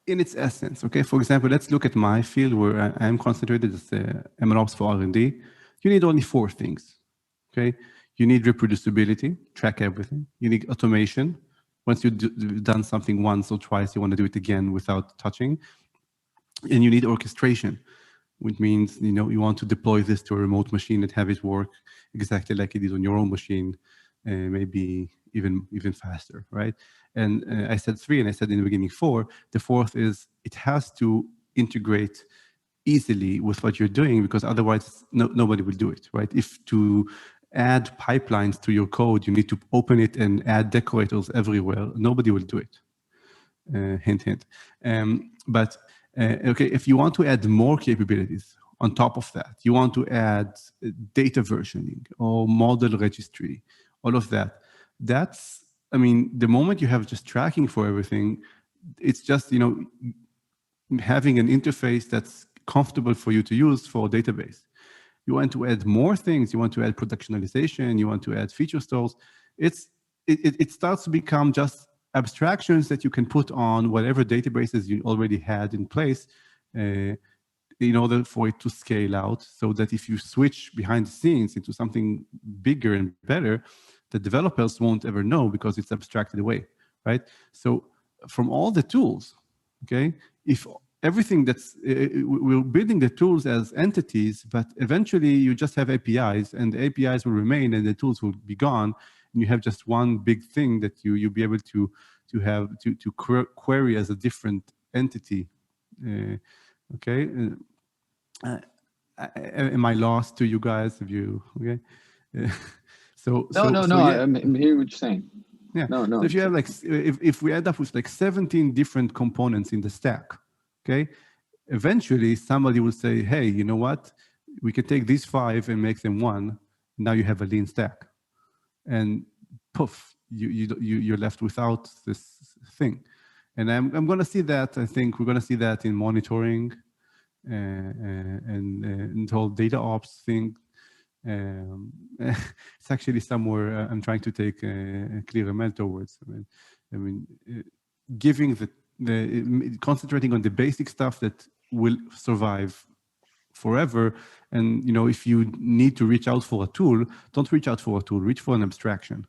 in its essence, okay? For example, let's look at my field where I am concentrated as MLOps for R&D. You need only 4 things, okay? You need reproducibility, track everything. You need automation. Once you've done something once or twice, you want to do it again without touching. And you need orchestration, which means, you know, you want to deploy this to a remote machine and have it work exactly like it is on your own machine, maybe even faster, right? And I said 3, and I said in the beginning 4. The 4th is it has to integrate easily with what you're doing, because otherwise nobody will do it, right? If to add pipelines to your code, you need to open it and add decorators everywhere, nobody will do it. Hint, hint. Okay, if you want to add more capabilities on top of that, you want to add data versioning or model registry, all of that. That's, I mean, the moment you have just tracking for everything, it's just, you know, having an interface that's comfortable for you to use for a database. You want to add more things, you want to add productionalization, you want to add feature stores. It starts to become just abstractions that you can put on whatever databases you already had in place in order for it to scale out, so that if you switch behind the scenes into something bigger and better, the developers won't ever know because it's abstracted away, right? So from all the tools, okay, if everything that's, we're building the tools as entities, but eventually you just have APIs, and the APIs will remain and the tools will be gone. And you have just one big thing that you'll be able to query as a different entity. Okay, am I lost to you guys? Have you, okay? No. Yeah. I'm hearing what you're saying. Yeah. No. So if you have like, if we end up with like 17 different components in the stack, okay, eventually somebody will say, hey, you know what? We can take these 5 and make them 1. Now you have a lean stack. And poof, you're left without this thing. And I'm going to see that. I think we're going to see that in monitoring and the whole data ops thing. It's actually somewhere I'm trying to take a ClearML towards. I mean, giving concentrating on the basic stuff that will survive forever. And, you know, if you need to reach out for a tool, don't reach out for a tool, reach for an abstraction.